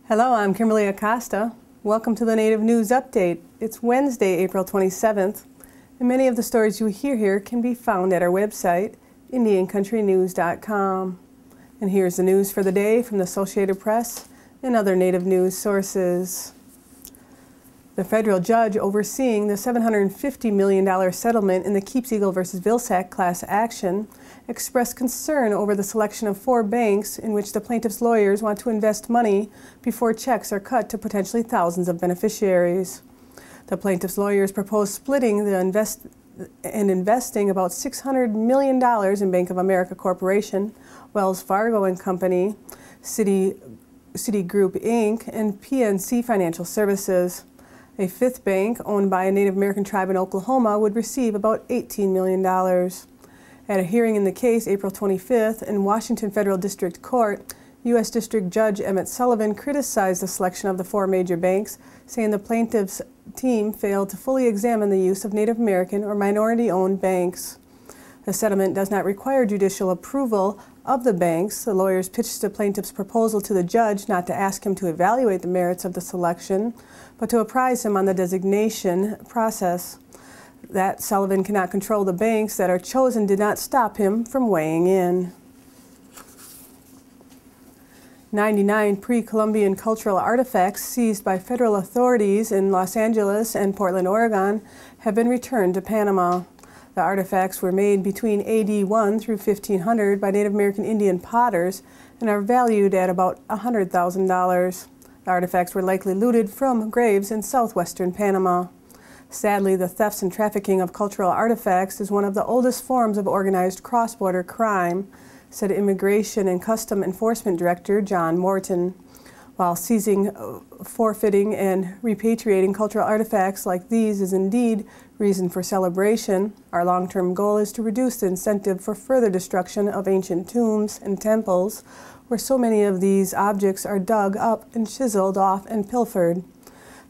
Hello, I'm Kimberlie Acosta. Welcome to the Native News Update. It's Wednesday, April 27th, and many of the stories you hear here can be found at our website, IndianCountryNews.com. And here's the news for the day from the Associated Press and other Native news sources. The federal judge overseeing the $750 million settlement in the Keepseagle versus Vilsack class action expressed concern over the selection of 4 banks in which the plaintiffs' lawyers want to invest money before checks are cut to potentially thousands of beneficiaries. The plaintiffs' lawyers proposed splitting investing about $600 million in Bank of America Corporation, Wells Fargo and Company, Citigroup Inc., and PNC Financial Services. A 5th bank, owned by a Native American tribe in Oklahoma, would receive about $18 million. At a hearing in the case April 25th in Washington Federal District Court, U.S. District Judge Emmett Sullivan criticized the selection of the 4 major banks, saying the plaintiffs' team failed to fully examine the use of Native American or minority-owned banks. The settlement does not require judicial approval of the banks. The lawyers pitched the plaintiff's proposal to the judge not to ask him to evaluate the merits of the selection, but to apprise him on the designation process. That Sullivan cannot control the banks that are chosen did not stop him from weighing in. 99 pre-Columbian cultural artifacts seized by federal authorities in Los Angeles and Portland, Oregon, have been returned to Panama. The artifacts were made between AD 1 through 1500 by Native American Indian potters and are valued at about $100,000. The artifacts were likely looted from graves in southwestern Panama. Sadly, the thefts and trafficking of cultural artifacts is one of the oldest forms of organized cross-border crime, said Immigration and Custom Enforcement Director John Morton. While seizing, forfeiting, and repatriating cultural artifacts like these is indeed reason for celebration, our long-term goal is to reduce the incentive for further destruction of ancient tombs and temples, where so many of these objects are dug up and chiseled off and pilfered.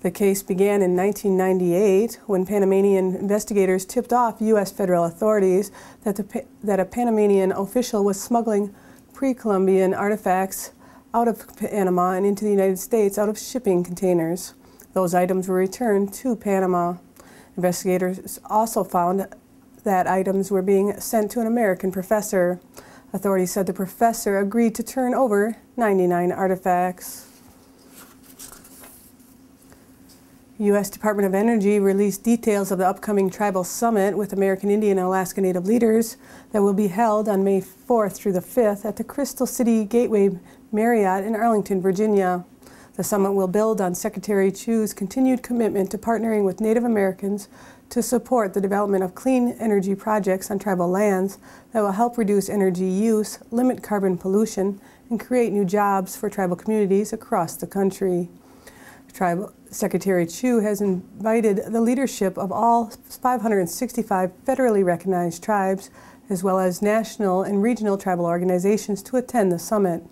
The case began in 1998 when Panamanian investigators tipped off U.S. federal authorities that a Panamanian official was smuggling pre-Columbian artifacts out of Panama and into the United States out of shipping containers. Those items were returned to Panama. Investigators also found that items were being sent to an American professor. Authorities said the professor agreed to turn over 99 artifacts. U.S. Department of Energy released details of the upcoming tribal summit with American Indian and Alaska Native leaders that will be held on May 4th through the 5th at the Crystal City Gateway Marriott in Arlington, Virginia. The summit will build on Secretary Chu's continued commitment to partnering with Native Americans to support the development of clean energy projects on tribal lands that will help reduce energy use, limit carbon pollution, and create new jobs for tribal communities across the country. Secretary Chu has invited the leadership of all 565 federally recognized tribes, as well as national and regional tribal organizations, to attend the summit.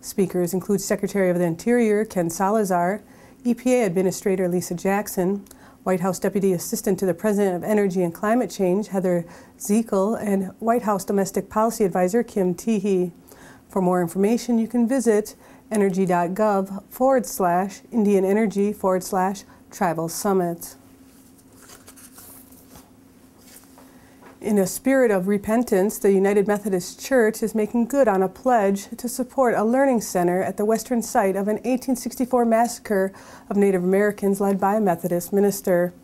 Speakers include Secretary of the Interior Ken Salazar, EPA Administrator Lisa Jackson, White House Deputy Assistant to the President of Energy and Climate Change Heather Zekel, and White House Domestic Policy Advisor Kim Teehee. For more information, you can visit energy.gov/IndianEnergy/Tribal Summit. In a spirit of repentance, the United Methodist Church is making good on a pledge to support a learning center at the western site of an 1864 massacre of Native Americans led by a Methodist minister.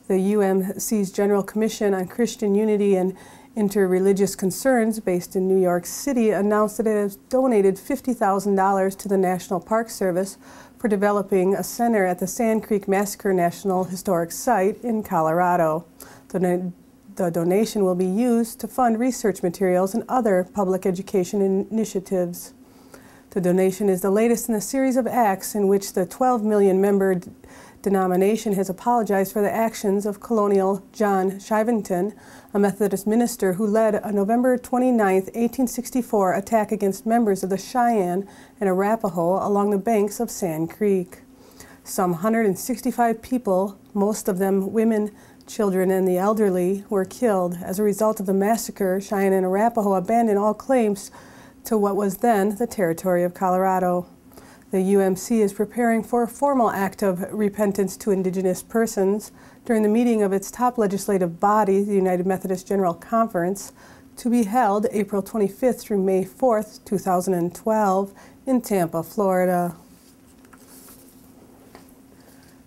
The UMC's General Commission on Christian Unity and Interreligious Concerns, based in New York City, announced that it has donated $50,000 to the National Park Service for developing a center at the Sand Creek Massacre National Historic Site in Colorado. The donation will be used to fund research materials and other public education initiatives. The donation is the latest in a series of acts in which the 12 million member denomination has apologized for the actions of Colonial John Shivington, a Methodist minister who led a November 29, 1864 attack against members of the Cheyenne and Arapaho along the banks of Sand Creek. Some 165 people, most of them women, children, and the elderly, were killed. As a result of the massacre, Cheyenne and Arapaho abandoned all claims to what was then the territory of Colorado. The UMC is preparing for a formal act of repentance to Indigenous persons during the meeting of its top legislative body, the United Methodist General Conference, to be held April 25th through May 4th, 2012, in Tampa, Florida.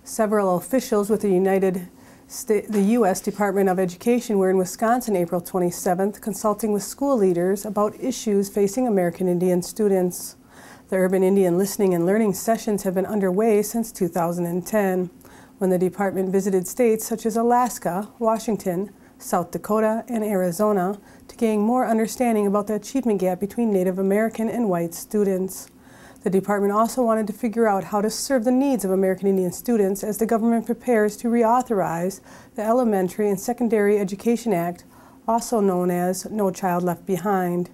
Several officials with the U.S. Department of Education were in Wisconsin April 27th, consulting with school leaders about issues facing American Indian students. The Urban Indian Listening and Learning sessions have been underway since 2010, when the department visited states such as Alaska, Washington, South Dakota, and Arizona to gain more understanding about the achievement gap between Native American and white students. The department also wanted to figure out how to serve the needs of American Indian students as the government prepares to reauthorize the Elementary and Secondary Education Act, also known as No Child Left Behind.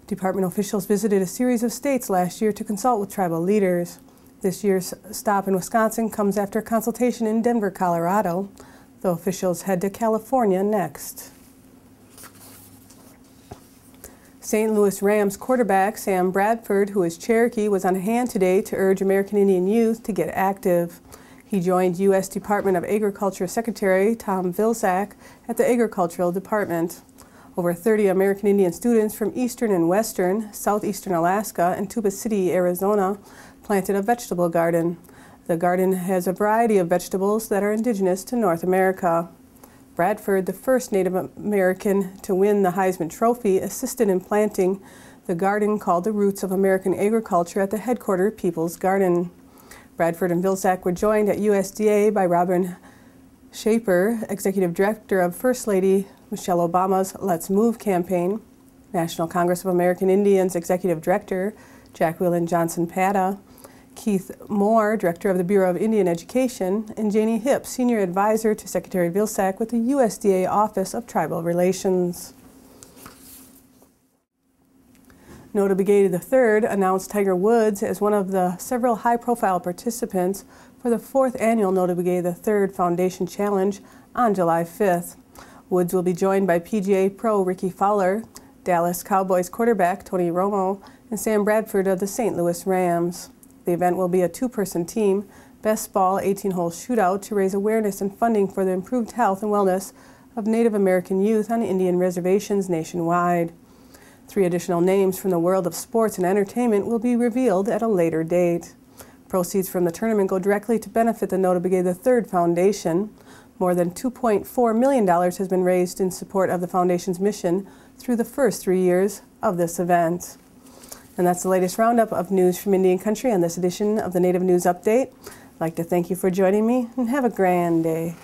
Department officials visited a series of states last year to consult with tribal leaders. This year's stop in Wisconsin comes after a consultation in Denver, Colorado. The officials head to California next. St. Louis Rams quarterback Sam Bradford, who is Cherokee, was on hand today to urge American Indian youth to get active. He joined U.S. Department of Agriculture Secretary Tom Vilsack at the Agricultural Department. Over 30 American Indian students from eastern and western, southeastern Alaska, and Tuba City, Arizona, planted a vegetable garden. The garden has a variety of vegetables that are indigenous to North America. Bradford, the first Native American to win the Heisman Trophy, assisted in planting the garden called the Roots of American Agriculture at the headquarters People's Garden. Bradford and Vilsack were joined at USDA by Robin Shaper, Executive Director of First Lady Michelle Obama's Let's Move campaign, National Congress of American Indians Executive Director Jacqueline Johnson-Pata, Keith Moore, Director of the Bureau of Indian Education, and Janie Hipp, Senior Advisor to Secretary Vilsack with the USDA Office of Tribal Relations. Notah Begay III announced Tiger Woods as one of the several high-profile participants for the 4th annual Notah Begay III Foundation Challenge on July 5th. Woods will be joined by PGA pro Ricky Fowler, Dallas Cowboys quarterback Tony Romo, and Sam Bradford of the St. Louis Rams. The event will be a two-person team, best ball 18-hole shootout to raise awareness and funding for the improved health and wellness of Native American youth on Indian reservations nationwide. 3 additional names from the world of sports and entertainment will be revealed at a later date. Proceeds from the tournament go directly to benefit the Notah Begay III Foundation. More than $2.4 million has been raised in support of the Foundation's mission through the first 3 years of this event. And that's the latest roundup of news from Indian Country on this edition of the Native News Update. I'd like to thank you for joining me and have a grand day.